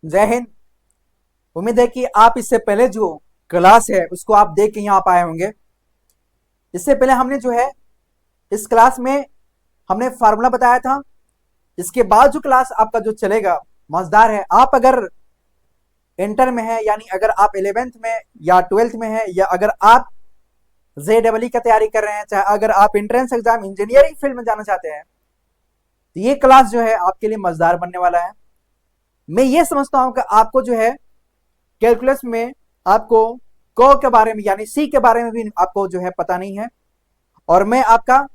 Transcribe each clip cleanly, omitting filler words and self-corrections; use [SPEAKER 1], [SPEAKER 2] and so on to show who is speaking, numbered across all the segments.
[SPEAKER 1] जय हिंद। उम्मीद है कि आप इससे पहले जो क्लास है उसको आप देख के यहाँ पाए होंगे। इससे पहले हमने जो है इस क्लास में हमने फार्मूला बताया था। इसके बाद जो क्लास आपका जो चलेगा मजेदार है। आप अगर इंटर में है यानी अगर आप 11th में या 12th में है या अगर आप JEE का तैयारी कर रहे हैं, चाहे अगर आप एंट्रेंस एग्जाम इंजीनियरिंग फील्ड में जाना चाहते हैं, तो ये क्लास जो है आपके लिए मजेदार बनने वाला है। मैं ये समझता हूं कि आपको जो है कैलकुलस में आपको क के बारे में यानी सी के बारे में भी आपको जो है पता नहीं है, और मैं आपका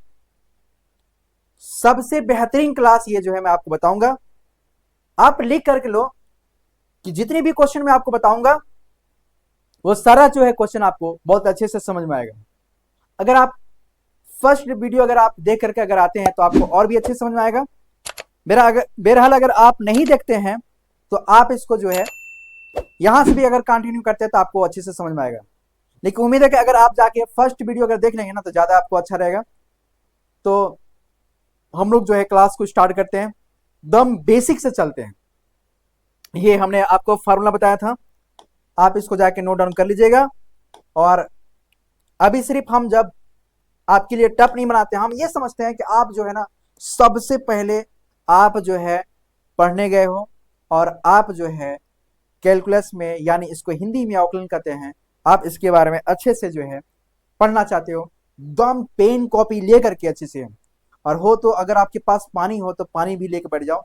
[SPEAKER 1] सबसे बेहतरीन क्लास ये जो है मैं आपको बताऊंगा। आप लिख करके लो कि जितने भी क्वेश्चन मैं आपको बताऊंगा वो सारा जो है क्वेश्चन आपको बहुत अच्छे से समझ में आएगा। अगर आप फर्स्ट वीडियो अगर आप देख करके अगर आते हैं तो आपको और भी अच्छे समझ में आएगा। बहरहाल अगर आप नहीं देखते हैं तो आप इसको जो है यहां से भी अगर कंटिन्यू करते हैं तो आपको अच्छे से समझ में आएगा। लेकिन उम्मीद है कि अगर आप जाके फर्स्ट वीडियो अगर देख लेंगे ना तो ज्यादा आपको अच्छा रहेगा। तो हम लोग जो है क्लास को स्टार्ट करते हैं, दम बेसिक से चलते हैं। ये हमने आपको फार्मूला बताया था, आप इसको जाके नोट डाउन कर लीजिएगा। और अभी सिर्फ हम जब आपके लिए टफ नहीं बनाते, हम ये समझते हैं कि आप जो है ना सबसे पहले आप जो है पढ़ने गए हो और आप जो है कैलकुलस में यानी इसको हिंदी में अवकलन कहते हैं, आप इसके बारे में अच्छे से जो है पढ़ना चाहते हो, दम पेन कॉपी ले करके अच्छे से। और हो तो अगर आपके पास पानी हो तो पानी भी लेकर बैठ जाओ,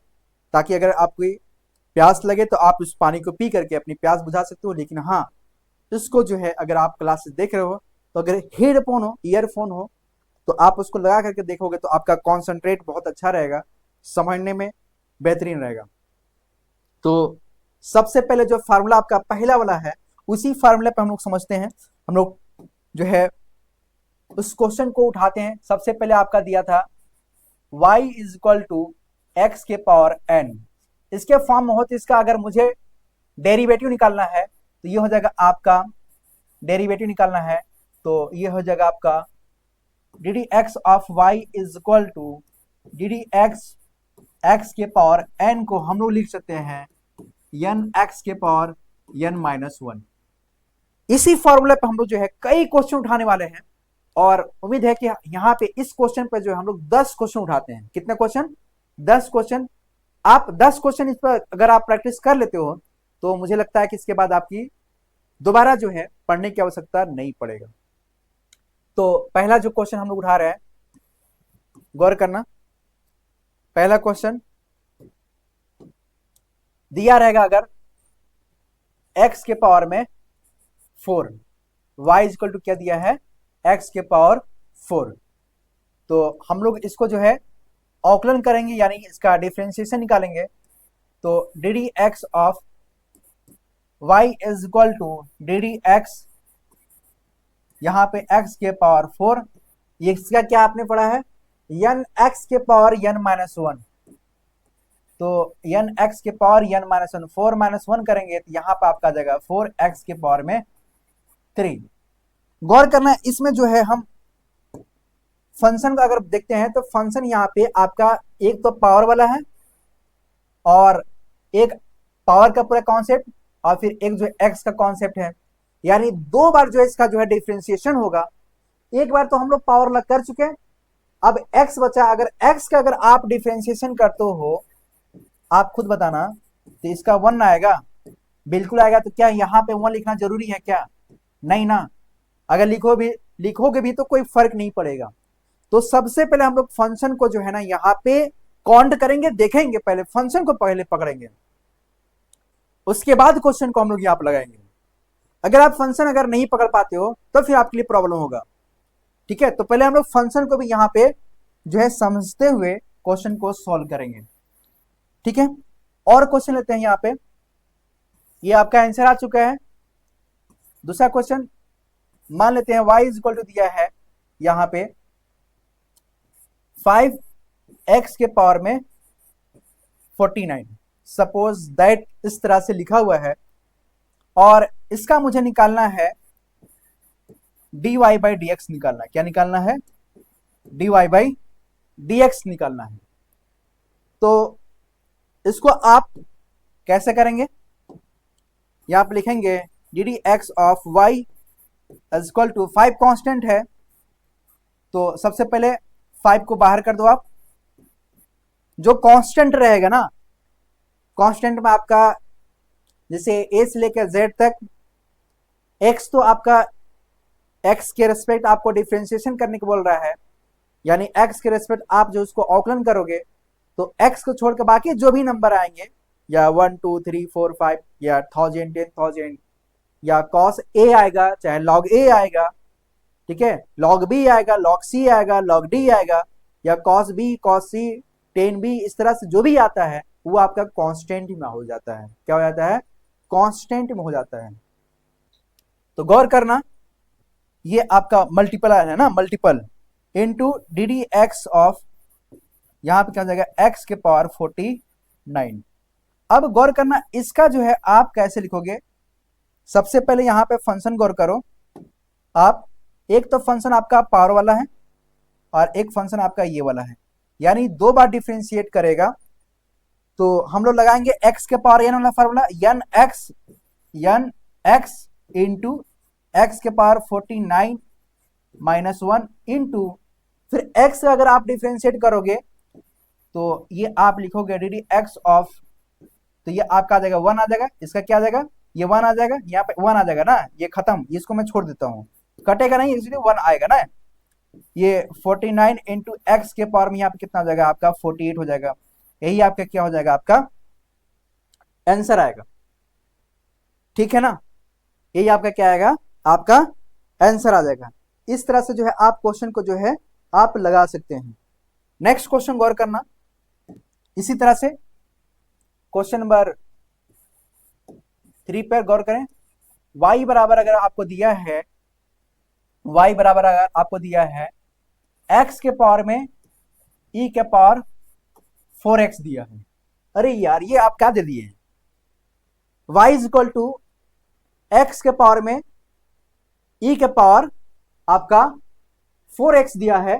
[SPEAKER 1] ताकि अगर आपको प्यास लगे तो आप उस पानी को पी करके अपनी प्यास बुझा सकते हो। लेकिन हाँ, इसको जो है अगर आप क्लासेस देख रहे हो तो अगर हेडफोन हो, ईयरफोन हो, तो आप उसको लगा करके देखोगे तो आपका कॉन्सेंट्रेट बहुत अच्छा रहेगा, समझने में बेहतरीन रहेगा। तो सबसे पहले जो फार्मूला आपका पहला वाला है उसी फार्मूले पे हम लोग समझते हैं। हम लोग जो है उस क्वेश्चन को उठाते हैं। सबसे पहले आपका दिया था y is equal to x के पावर n। इसके फॉर्म में हो तो इसका अगर मुझे डेरिवेटिव निकालना है तो ये हो जाएगा आपका, डेरिवेटिव निकालना है तो ये हो जाएगा आपका d d x of y is equal to d d x x के पावर n को हम लोग लिख सकते हैं n एक्स के पावर n माइनस 1। इसी फॉर्मूले पे हम लोग जो है कई क्वेश्चन उठाने वाले हैं, और उम्मीद है कि यहाँ पे इस क्वेश्चन पे जो है हम लोग 10 क्वेश्चन उठाते हैं। कितने क्वेश्चन? 10 क्वेश्चन। आप 10 क्वेश्चन इस पर अगर आप प्रैक्टिस कर लेते हो तो मुझे लगता है कि इसके बाद आपकी दोबारा जो है पढ़ने की आवश्यकता नहीं पड़ेगा। तो पहला जो क्वेश्चन हम लोग उठा रहे हैं, गौर करना। पहला क्वेश्चन दिया रहेगा अगर x के पावर में 4, y इक्वल टू क्या दिया है, x के पावर 4। तो हम लोग इसको जो है अवकलन करेंगे यानी इसका डिफरेंशिएशन निकालेंगे। तो d d x of y is equal to d d x, यहां पे x के पावर 4, ये इसका क्या आपने पढ़ा है, n x के पावर n माइनस 1। तो n x के पावर n माइनस 1, 4 माइनस 1 करेंगे तो यहाँ पे आपका आ जाएगा 4x के पावर में 3। गौर करना, इसमें जो है हम फंक्शन का अगर देखते हैं तो फंक्शन यहाँ पे आपका एक तो पावर वाला है और एक पावर का पूरा कॉन्सेप्ट और फिर एक जो एक्स का कॉन्सेप्ट है, यानी दो बार जो है इसका जो है डिफरेंशिएशन होगा। एक बार तो हम लोग पावर लग कर चुके हैं, अब एक्स बचा। अगर एक्स का अगर आप डिफरेंशिएशन करते हो, आप खुद बताना, तो इसका 1 आएगा, बिल्कुल आएगा। तो क्या यहाँ पे 1 लिखना जरूरी है क्या? नहीं ना। अगर लिखोगे भी तो कोई फर्क नहीं पड़ेगा। तो सबसे पहले हम लोग फंक्शन को जो है ना यहाँ पे काउंट करेंगे, देखेंगे, पहले फंक्शन को पहले पकड़ेंगे, उसके बाद क्वेश्चन को हम लोग यहाँ पर लगाएंगे। अगर आप फंक्शन अगर नहीं पकड़ पाते हो तो फिर आपके लिए प्रॉब्लम होगा। ठीक है, तो पहले हम लोग फंक्शन को भी यहाँ पे जो है समझते हुए क्वेश्चन को सॉल्व करेंगे। ठीक है, और क्वेश्चन लेते हैं यहाँ पे। ये आपका आंसर आ चुका है। दूसरा क्वेश्चन मान लेते हैं y इज इक्वल टू दिया है यहाँ पे 5x के पावर में 49। सपोज दैट इस तरह से लिखा हुआ है और इसका मुझे निकालना है dy बाई डी एक्स निकालना है। क्या निकालना है? dy बाई डी एक्स निकालना है। तो इसको आप कैसे करेंगे? यहाँ पे लिखेंगे d d x of y is equal to 5 constant है, तो सबसे पहले 5 को बाहर कर दो आप। जो कांस्टेंट रहेगा ना, कांस्टेंट में आपका जैसे ए से लेकर जेड तक, एक्स तो आपका एक्स के रेस्पेक्ट आपको डिफ्रेंशिएशन करने को बोल रहा है, यानी एक्स के रेस्पेक्ट आप जो उसको आकलन करोगे तो एक्स को छोड़कर बाकी जो भी नंबर आएंगे, या 1 2 3 4 5 या 1000 10,000 या cos a आएगा, चाहे log a आएगा, ठीक है, log b आएगा, log c आएगा, log d आएगा, या cos b cos c tan b, इस तरह से जो भी आता है वो आपका कांस्टेंट में हो जाता है। क्या हो जाता है? कांस्टेंट में हो जाता है। तो गौर करना, ये आपका मल्टीपल है ना, multiple into D d x of, यहां पे क्या हो जाएगा, एक्स के पावर 49। अब गौर करना इसका जो है आप कैसे लिखोगे। सबसे पहले यहां पे फंक्शन गौर करो आप, एक तो फंक्शन आपका पावर वाला है और एक फंक्शन आपका ये वाला है, यानी 2 बार डिफरेंशिएट करेगा। तो हम लोग लगाएंगे x के पावर n वाला formula, n x into x के पावर 49 माइनस 1 इंटू फिर x अगर आप डिफरेंशिएट करोगे तो ये आप लिखोगे डी डी एक्स ऑफ, तो ये आपका आ जाएगा 1 आ जाएगा, इसका क्या आ जाएगा, ये 1 आ जाएगा, यहाँ पे 1 आ जाएगा ना, ये खत्म, इसको मैं छोड़ देता हूँ, कटेगा नहीं, इसलिए 1 आएगा ना। ये 49 इंटू एक्स के पावर में यहाँ पे कितना हो जाएगा आपका 48 हो जाएगा। यही आपका क्या हो जाएगा, आपका आंसर आएगा। ठीक है ना, यही आपका क्या आएगा, आपका आंसर आ जाएगा। इस तरह से जो है आप क्वेश्चन को जो है आप लगा सकते हैं। नेक्स्ट क्वेश्चन गौर करना, इसी तरह से क्वेश्चन नंबर 3 पर गौर करें। y बराबर अगर आपको दिया है, y बराबर अगर आपको दिया है x के पावर में e के पावर 4x दिया है। अरे यार ये आप क्या दे दिए, y is equal to x के पावर में e के पावर आपका 4x दिया है।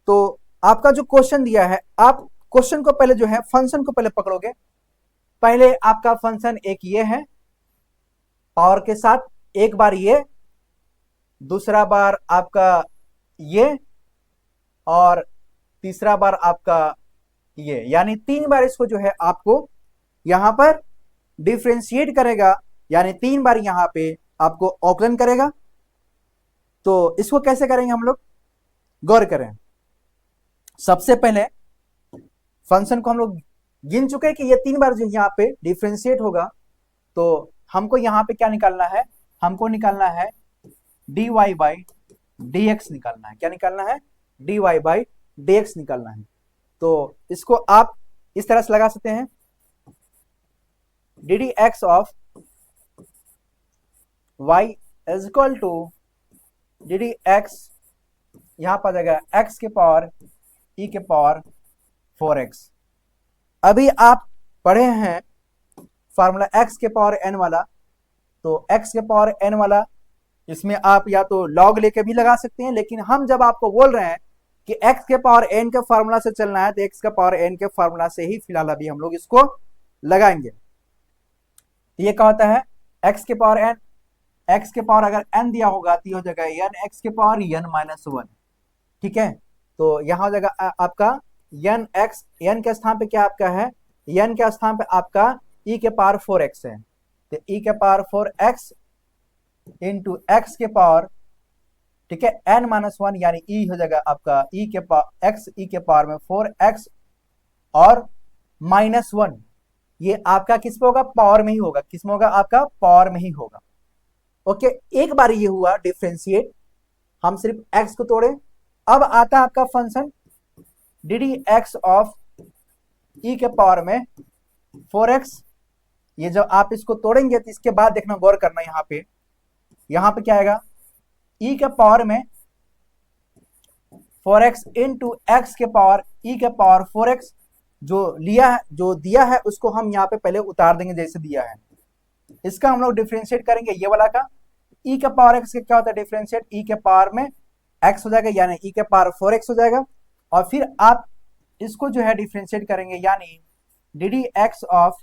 [SPEAKER 1] तो आपका जो क्वेश्चन दिया है, आप क्वेश्चन को पहले जो है फंक्शन को पहले पकड़ोगे। पहले आपका फंक्शन एक ये है पावर के साथ, एक बार ये, दूसरा बार आपका ये, और तीसरा बार आपका ये, यानी 3 बार इसको जो है आपको यहां पर डिफरेंशिएट करेगा, यानी 3 बार यहां पे आपको ऑकलन करेगा। तो इसको कैसे करेंगे हम लोग, गौर करें। सबसे पहले फंक्शन को हम लोग गिन चुके हैं कि ये 3 बार जो यहाँ पे डिफरेंशिएट होगा, तो हमको यहाँ पे क्या निकालना है, हमको निकालना है dy बाई dx निकालना है। क्या निकालना है, dy बाई dx निकालना है। तो इसको आप इस तरह से लगा सकते हैं, d d x of y is equal to d d x, यहां पर जाएगा x के पावर e के पावर 4x। अभी आप पढ़े हैं फार्मूला x के पावर n वाला, तो x के पावर n वाला इसमें आप या तो log लेके भी लगा सकते हैं, लेकिन हम जब आपको बोल रहे हैं कि x के पावर n के फार्मूला से चलना है तो x के पावर n के फार्मूला से ही फिलहाल अभी हम लोग इसको लगाएंगे। ये क्या होता है, x के पावर n, x के पावर अगर n दिया होगा तो ये हो जाएगा n x के पावर n माइनस 1। ठीक है, तो यहां हो जाएगा आपका n x, n के स्थान पे क्या आपका है, n के स्थान पे आपका e के पावर 4x है, तो e के पावर 4x इंटू एक्स के पावर, ठीक है, n माइनस 1, यानी e हो जाएगा आपका e के पावर x, e के पावर में 4x और माइनस 1। ये आपका किस पे होगा, पावर में ही होगा, किस में होगा, आपका पावर में ही होगा। ओके, एक बार ये हुआ डिफरेंशिएट, हम सिर्फ x को तोड़े। अब आता है आपका function D d x of e के पावर में 4x। ये जब आप इसको तोड़ेंगे तो इसके बाद देखना, गौर करना, यहां पे क्या आएगा, e के पावर में 4x इंटू एक्स के पावर e के पावर 4x। जो लिया है, जो दिया है उसको हम यहाँ पे पहले उतार देंगे जैसे दिया है। इसका हम लोग डिफरेंशिएट करेंगे, ये वाला का e के पावर x के क्या होता है डिफरेंशिएट, e के पावर में x हो जाएगा, यानी e के पावर 4x हो जाएगा। और फिर आप इसको जो है डिफरेंशिएट करेंगे, यानी D d x of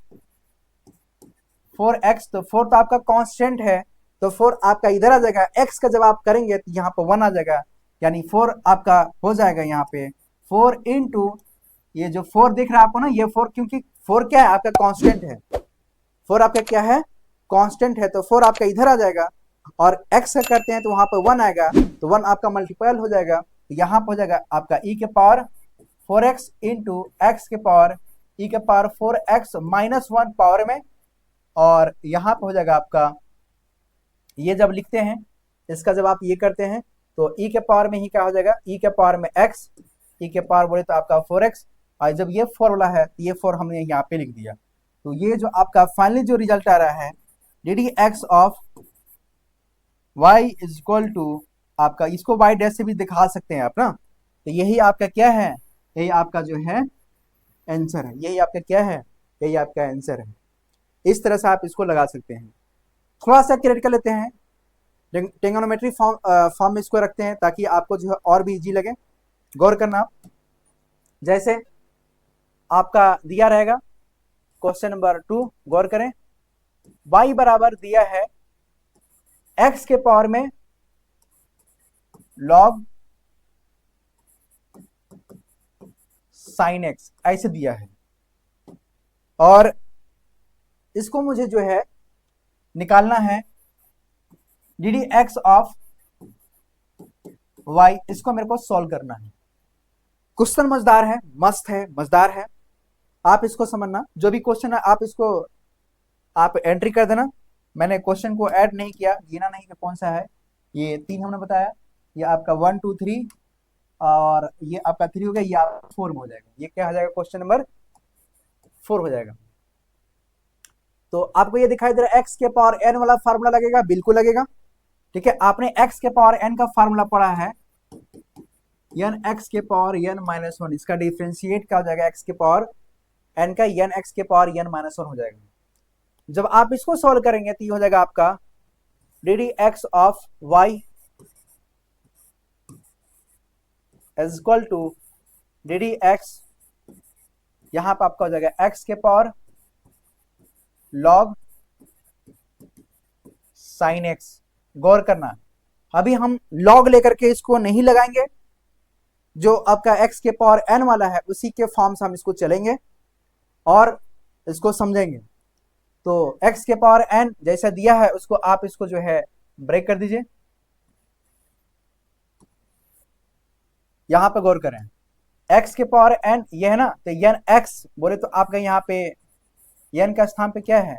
[SPEAKER 1] 4x, तो 4 तो आपका कांस्टेंट है, तो 4 आपका इधर आ जाएगा, x का जब आप करेंगे तो यहाँ पर 1 आ जाएगा, यानी 4 आपका हो जाएगा यहाँ पे 4 इंटू ये जो 4 दिख रहा है आपको ना, ये 4 क्योंकि 4 क्या है आपका कांस्टेंट है, 4 आपका क्या है कांस्टेंट है, तो 4 आपका इधर आ जाएगा, और x का करते हैं तो वहां पर 1 आएगा, तो 1 आपका मल्टीपल हो जाएगा, तो यहाँ पर हो जाएगा आपका e के पावर 4x इंटू एक्स के पावर e के पावर 4x माइनस 1 पावर में, और यहाँ पर हो जाएगा आपका, ये जब लिखते हैं इसका जब आप ये करते हैं तो e के पावर में ही क्या हो जाएगा, e के पावर में x, e के पावर बोले तो आपका 4x, और जब ये फॉर्मूला है तो ये 4 हमने यहाँ पे लिख दिया, तो ये जो आपका फाइनली जो रिजल्ट आ रहा है d d x of y is equal to आपका, इसको y डैश से भी दिखा सकते हैं आप ना, तो यही आपका क्या है, यही आपका जो है आंसर है, यही आपका क्या है, यही आपका आंसर है। इस तरह से आप इसको लगा सकते हैं। थोड़ा सा क्रिएट कर लेते हैं, ट्रिग्नोमेट्री फॉर्म में इसको रखते हैं ताकि आपको जो है और भी इजी लगे। गौर करना, जैसे आपका दिया रहेगा क्वेश्चन नंबर 2, गौर करें, y बराबर दिया है x के पावर में log sin x, ऐसे दिया है, और इसको मुझे जो है निकालना है d d x of y, इसको मेरे को सॉल्व करना है। क्वेश्चन मजेदार है, मस्त है, मजेदार है, आप इसको समझना, जो भी क्वेश्चन है आप इसको आप एंट्री कर देना। मैंने क्वेश्चन को ऐड नहीं किया, गिना नहीं कि कौन सा है, ये 3 हमने बताया, ये आपका 1 2 3 और ये आपका 3 हो गया, ये आपका 4 में हो जाएगा, ये क्या हो जाएगा, क्वेश्चन नंबर 4 हो जाएगा। तो आपको ये दिखाई दे रहा है x के पावर n वाला फार्मूला लगेगा, बिल्कुल लगेगा, ठीक है। आपने x के पावर n का फार्मूला पढ़ा है, n x के पावर n माइनस 1, इसका डिफ्रेंशिएट क्या हो जाएगा, x के पावर n का n x के पावर n माइनस 1 हो जाएगा। जब आप इसको सॉल्व करेंगे तो ये हो जाएगा आपका d d x of y is equal to d d x, यहां पर आपका हो जाएगा x के पावर log sin x। गौर करना, अभी हम log लेकर के इसको नहीं लगाएंगे, जो आपका x के पावर n वाला है उसी के फॉर्म से हम इसको चलेंगे और इसको समझेंगे। तो x के पावर n जैसा दिया है उसको आप इसको जो है ब्रेक कर दीजिए, यहां पे गौर करें, x के पावर n ये है ना, तो n x बोले तो आपका यहाँ पे n का स्थान पे क्या है,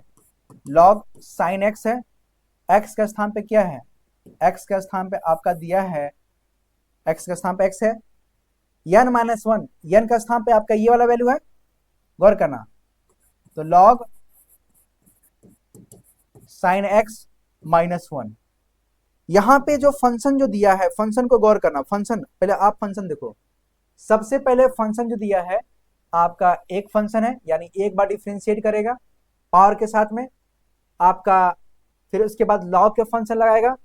[SPEAKER 1] log sin x है, x का स्थान पे क्या है, x का स्थान पे आपका दिया है, x का स्थान पे x है, n माइनस 1, n का स्थान पे आपका ये वाला वैल्यू है, गौर करना, तो log sin x माइनस 1। यहां पे जो फंक्शन जो दिया है, फंक्शन को गौर करना, फंक्शन पहले आप फंक्शन देखो, सबसे पहले फंक्शन जो दिया है आपका एक फंक्शन है, यानी एक बार डिफरेंशिएट करेगा पावर के साथ में आपका, फिर उसके बाद लॉग का फंक्शन लगाएगा,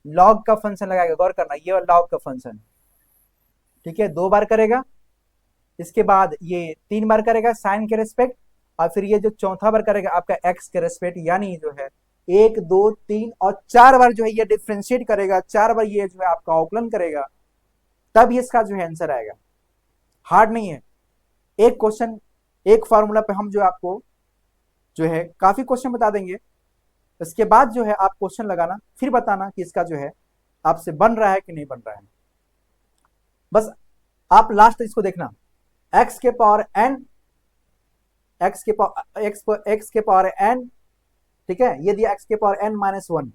[SPEAKER 1] लॉग का फंक्शन लगाएगा, गौर करना, ये लॉग का फंक्शन, ठीक है, 2 बार करेगा, इसके बाद ये 3 बार करेगा साइन के रेस्पेक्ट, और फिर ये जो चौथा बार करेगा आपका एक्स के रेस्पेक्ट, यानी जो है 1 2 3 और 4 बार जो है ये डिफरेंशिएट करेगा, 4 बार ये जो है आपका अवकलन करेगा, तब इसका जो है आंसर आएगा। हार्ड नहीं है, एक क्वेश्चन एक फार्मूला पे हम जो आपको जो है काफी क्वेश्चन बता देंगे, इसके बाद जो है आप क्वेश्चन लगाना, फिर बताना कि इसका जो है आपसे बन रहा है कि नहीं बन रहा है। बस आप लास्ट इसको देखना, x के पावर n, x के पावर n, ठीक है, ये दिया x के पावर n माइनस 1।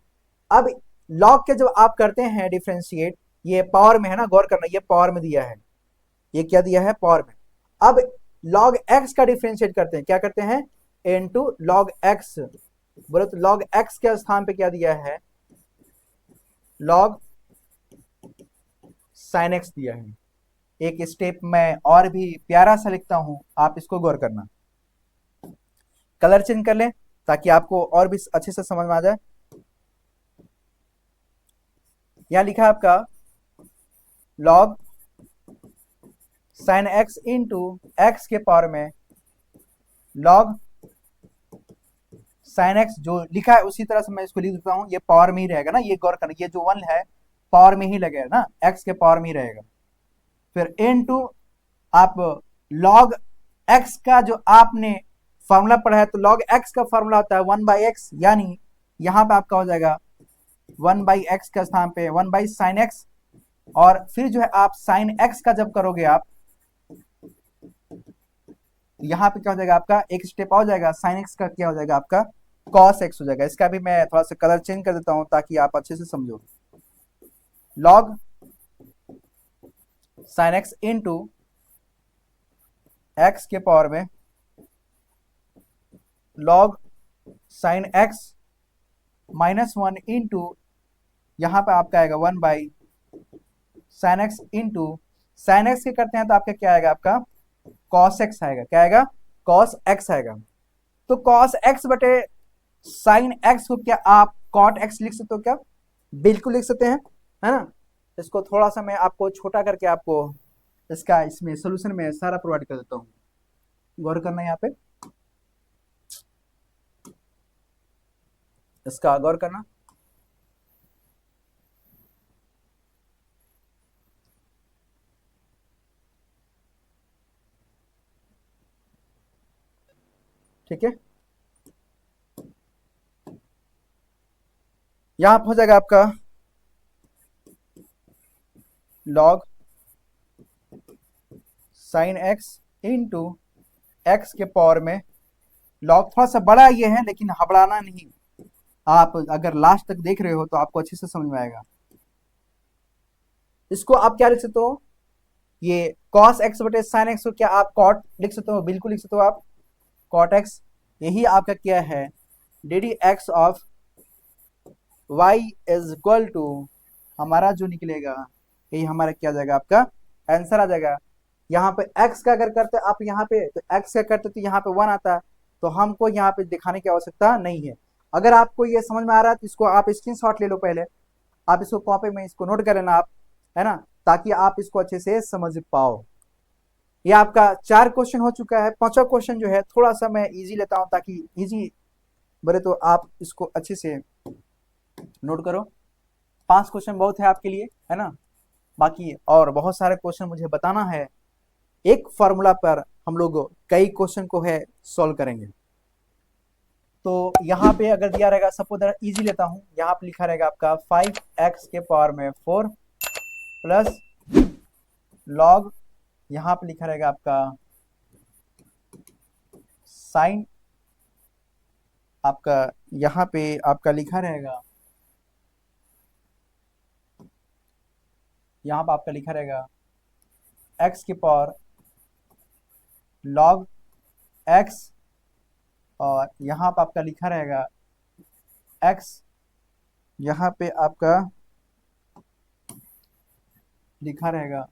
[SPEAKER 1] अब log के जब आप करते हैं डिफरेंशिएट, ये पावर में है ना, गौर करना, ये पावर में दिया है, ये क्या दिया है, पावर में। अब log x का डिफरेंशिएट करते हैं, क्या करते हैं, इनटू log x, बोले तो log x के स्थान पे क्या दिया है, log sin x दिया है। एक स्टेप में और भी प्यारा सा लिखता हूं, आप इसको गौर करना, कलर चेंज कर लें ताकि आपको और भी अच्छे से समझ में आ जाए। यहां लिखा है आपका log sin x into x के पावर में log साइन एक्स जो लिखा है उसी तरह से मैं इसको लिख देता हूँ, ये पावर में ही रहेगा ना, ये गौर करना, ये जो 1 है पावर में ही लगेगा ना, एक्स के पावर में ही रहेगा। फिर इनटू आप लॉग एक्स का जो आपने फॉर्मूला पढ़ा है, तो लॉग एक्स का फॉर्मूला होता है 1/x, यानी यहां पे आपका हो जाएगा 1/x का स्थान पे 1/sin x, और फिर जो है आप साइन एक्स का जब करोगे आप, यहां पे क्या हो जाएगा आपका, एक स्टेप हो जाएगा, साइन एक्स का क्या हो जाएगा आपका कॉस एक्स हो जाएगा। इसका भी मैं थोड़ा सा कलर चेंज कर देता हूं ताकि आप अच्छे से समझो। Log sine x into x के पावर में लॉग साइन एक्स -1 इंटू यहां पे आपका आएगा 1/sin x into sine x के करते हैं तो आपका क्या आएगा, आपका cos x आएगा। क्या आएगा, cos x आएगा। तो cos x बटे sin x को क्या आप cot x लिख सकते हो क्या? बिल्कुल लिख सकते हैं, है ना। इसको थोड़ा सा मैं आपको छोटा करके आपको इसका इसमें सोल्यूशन में सारा प्रोवाइड कर देता हूँ, गौर करना यहाँ पे, इसका गौर करना। ठीक है, यहां हो जाएगा आपका log sine x into x के पावर में लॉग, थोड़ा सा बड़ा ये है लेकिन हबड़ाना नहीं, आप अगर लास्ट तक देख रहे हो तो आपको अच्छे से समझ में आएगा। इसको आप क्या लिख सकते हो, ये cos x बटे sin x को क्या आप cot लिख सकते हो? बिल्कुल लिख सकते हो आप cot x। यही आपका क्या है, d x of y is equal to, हमारा जो निकलेगा यही हमारा क्या जाएगा, आपका आंसर आ जाएगा। यहाँ पे x का अगर करते आप यहाँ पे, तो x का करते तो यहाँ पे 1 आता है, तो हमको यहाँ पे दिखाने की आवश्यकता नहीं है। अगर आपको ये समझ में आ रहा है तो इसको आप स्क्रीनशॉट ले लो, पहले आप इसको कॉपी में इसको नोट कर लेना आप, है ना, ताकि आप इसको अच्छे से समझ पाओ। ये आपका 4 क्वेश्चन हो चुका है। 5वां क्वेश्चन जो है थोड़ा सा मैं इजी लेता हूं ताकि इजी बने, तो आप इसको अच्छे से नोट करो। 5 क्वेश्चन बहुत है आपके लिए, है ना, बाकी और बहुत सारे क्वेश्चन मुझे बताना है। एक फॉर्मूला पर हम लोग कई क्वेश्चन को है सॉल्व करेंगे। तो यहाँ पे अगर दिया रहेगा, सपोज इजी लेता हूँ, यहाँ पे लिखा रहेगा आपका 5x के पावर में 4 प्लस लॉग, यहाँ पे लिखा रहेगा आपका साइन, आपका यहाँ पे आपका लिखा रहेगा, यहाँ पे आपका लिखा रहेगा x के पावर लॉग x, और यहाँ पे आपका लिखा रहेगा x, यहाँ पे आपका लिखा रहेगा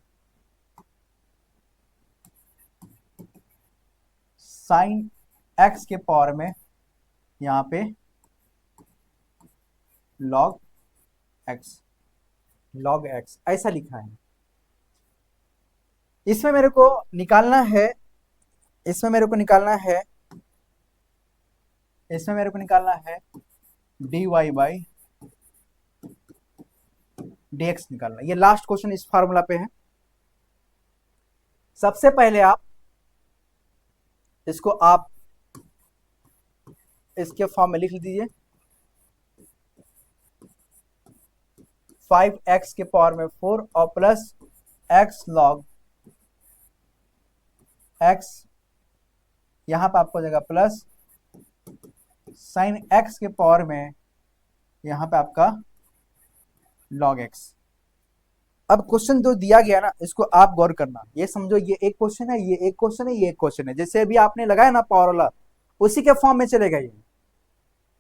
[SPEAKER 1] साइन x के पावर में यहाँ पे लॉग x, लॉग x ऐसा लिखा है। इसमें मेरे को निकालना है, इसमें मेरे को निकालना है, इसमें मेरे को निकालना है dy बाई dx निकालना। ये लास्ट क्वेश्चन इस फार्मूला पे है। सबसे पहले आप इसको आप इसके फॉर्म में लिख दीजिए, 5x के पावर में 4 और प्लस x लॉग x, यहां पर आपको जाएगा प्लस साइन x के पावर में यहां पे आपका लॉग x। अब क्वेश्चन जो दिया गया ना, इसको आप गौर करना, ये समझो ये एक क्वेश्चन है, ये एक क्वेश्चन है, ये एक क्वेश्चन है। जैसे अभी आपने लगाया ना पावर वाला, उसी के फॉर्म में चलेगा ये,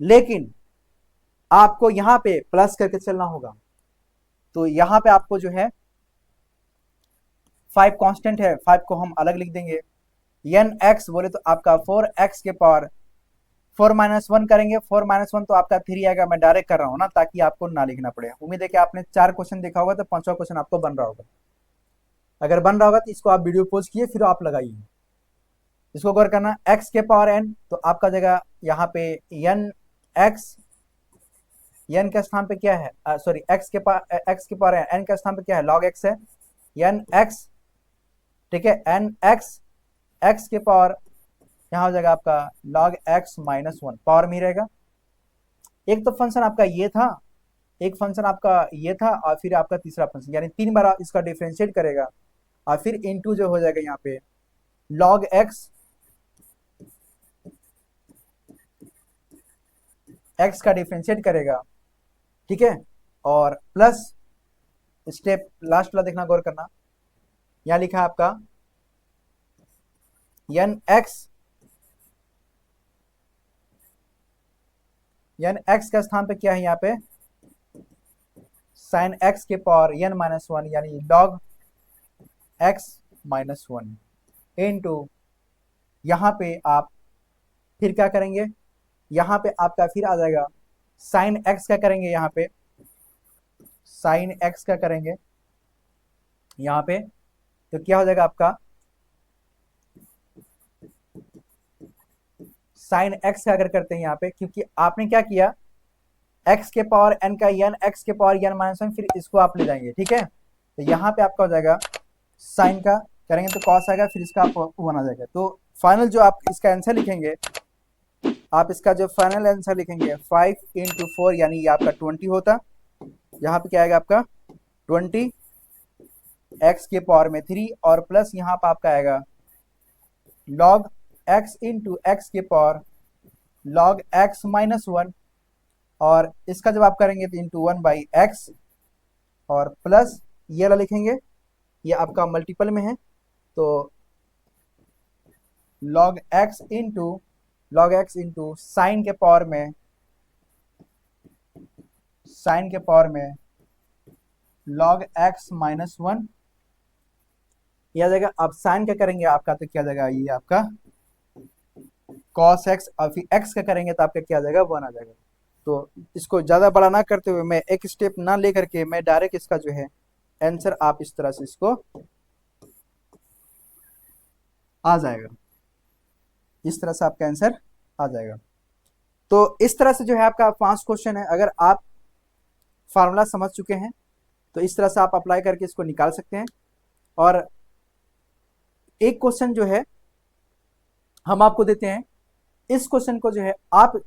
[SPEAKER 1] लेकिन आपको यहां पे प्लस करके चलना होगा। तो यहां पे आपको जो है 5 कांस्टेंट है, 5 को हम अलग लिख देंगे। n x बोले तो आपका 4x के पावर 4 - 1 करेंगे, 4 - 1 तो आपका 3 आएगा। मैं डायरेक्ट कर रहा हूं ना ताकि आपको ना लिखना पड़े। उम्मीद है कि आपने 4 क्वेश्चन देखा होगा, तो 5वां क्वेश्चन आपको बन रहा होगा। अगर बन रहा होगा तो इसको आप वीडियो पॉज किए फिर आप लगाइए। इसको गौर करना, x के पावर n, तो आपका जगह यहाँ पे n एक्स, एन के स्थान पे क्या है, सॉरी एक्स के पावर एन के स्थान पे क्या है, लॉग एक्स है, एन एक्स, ठीक है, एन एक्स, एक्स के पावर यहाँ हो जाएगा आपका log x minus one, power में ही रहेगा। एक तो फंक्शन आपका ये था, एक फंक्शन आपका ये था, और फिर आपका तीसरा फंक्शन, यानी 3 बार आप इसका डिफरेंशिएट करेगा, और फिर इनटू जो हो जाएगा यहाँ पे लॉग एक्स, एक्स का डिफरेंशिएट करेगा, ठीक है, और प्लस स्टेप लास्ट वाला देखना, गौर करना, यहां लिखा है आपका एन एक्स, एन एक्स का स्थान पे क्या है यहाँ पे साइन एक्स के पावर एन माइनस वन, यानी log x minus one, into यहाँ पे आप फिर क्या करेंगे, यहाँ पे आपका फिर आ जाएगा साइन एक्स का करेंगे, यहाँ पे साइन एक्स का करेंगे यहाँ पे, तो क्या हो जाएगा आपका साइन एक्स का अगर करते हैं यहाँ पे, क्योंकि आपने क्या किया, एक्स के पावर एन का एन, एक्स के पावर एन माइनस वन, फिर इसको आप ले जाएंगे, ठीक है, तो यहाँ पे आपका हो जाएगा साइन का करेंगे तो कॉस आएगा, फिर इसका आप वन आ जाएगा। तो फाइनल जो आप इसका आंसर लिखेंगे, आप इसका जो फाइनल आंसर लिखेंगे 5 इंटू 4, यानी ये आपका 20 होता, यहाँ पे क्या आएगा आपका 20, एक्स के पावर में 3, और प्लस यहाँ पे आपका आएगा लॉग एक्स इंटू एक्स के power log x minus one, और इसका जब आप करेंगे तो इंटू 1 बाई एक्स, और प्लस ये वाला लिखेंगे, ये आपका मल्टीपल में है, तो लॉग एक्स इंटू साइन के पावर में, साइन के पावर में लॉग एक्स माइनस वन, यह आ जाएगा। अब साइन का करेंगे आपका तो क्या आ जाएगा, ये आपका कॉस एक्स, और फिर एक्स का करेंगे तो आपका क्या आ जाएगा, वन आ जाएगा। तो इसको ज़्यादा बड़ा ना करते हुए, मैं एक स्टेप ना ले करके मैं डायरेक्ट इसका जो है आंसर आप इस तरह से इसको आ जाएगा, इस तरह से आपका आंसर आ जाएगा। तो इस तरह से जो है आपका 5 क्वेश्चन है, अगर आप फार्मूला समझ चुके हैं तो इस तरह से आप अप्लाई करके इसको निकाल सकते हैं। और एक क्वेश्चन जो है हम आपको देते हैं, इस क्वेश्चन को जो है आप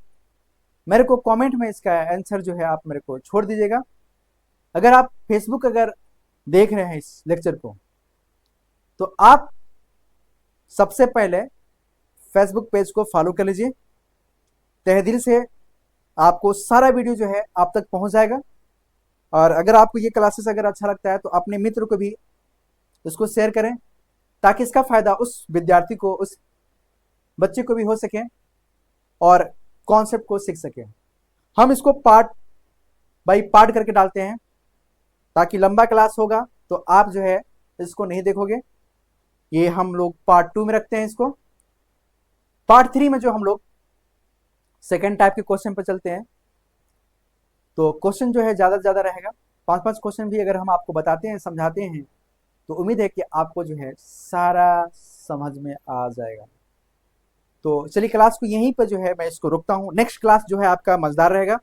[SPEAKER 1] मेरे को कमेंट में इसका आंसर जो है आप मेरे को छोड़ दीजिएगा। अगर आप फेसबुक अगर देख रहे हैं इस लेक्चर को, तो आप सबसे पहले फेसबुक पेज को फॉलो कर लीजिए, तहे दिल से आपको सारा वीडियो जो है आप तक पहुंच जाएगा। और अगर आपको ये क्लासेस अगर अच्छा लगता है तो अपने मित्र को भी इसको शेयर करें, ताकि इसका फायदा उस विद्यार्थी को, उस बच्चे को भी हो सके और कॉन्सेप्ट को सीख सके। हम इसको पार्ट बाय पार्ट करके डालते हैं, ताकि लंबा क्लास होगा तो आप जो है इसको नहीं देखोगे। ये हम लोग पार्ट 2 में रखते हैं इसको। पार्ट 3 में जो हम लोग सेकेंड टाइप के क्वेश्चन पर चलते हैं, तो क्वेश्चन जो है ज़्यादा से ज़्यादा रहेगा, 5-5 क्वेश्चन भी अगर हम आपको बताते हैं, समझाते हैं, तो उम्मीद है कि आपको जो है सारा समझ में आ जाएगा। तो चलिए क्लास को यहीं पर जो है मैं इसको रोकता हूँ। नेक्स्ट क्लास जो है आपका मज़ेदार रहेगा,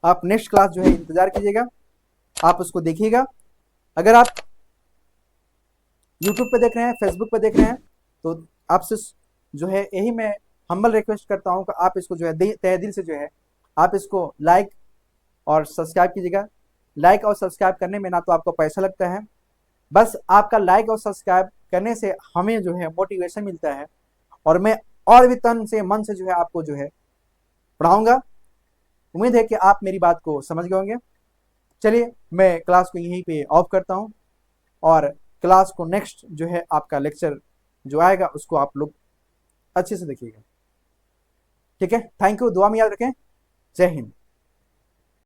[SPEAKER 1] आप नेक्स्ट क्लास जो है इंतज़ार कीजिएगा, आप उसको देखिएगा। अगर आप यूट्यूब पे देख रहे हैं, फेसबुक पे देख रहे हैं, तो आपसे जो है यही मैं हम्बल रिक्वेस्ट करता हूँ कि आप इसको जो है तहे दिल से जो है आप इसको लाइक और सब्सक्राइब कीजिएगा। लाइक और सब्सक्राइब करने में ना तो आपको पैसा लगता है, बस आपका लाइक और सब्सक्राइब करने से हमें जो है मोटिवेशन मिलता है, और मैं और भी तन से मन से जो है आपको जो है पढ़ाऊंगा। उम्मीद है कि आप मेरी बात को समझ गए होंगे। चलिए मैं क्लास को यहीं पे ऑफ करता हूं, और क्लास को नेक्स्ट जो है आपका लेक्चर जो आएगा उसको आप लोग अच्छे से देखिएगा। ठीक है, थैंक यू, दुआ में याद रखें। जय हिंद।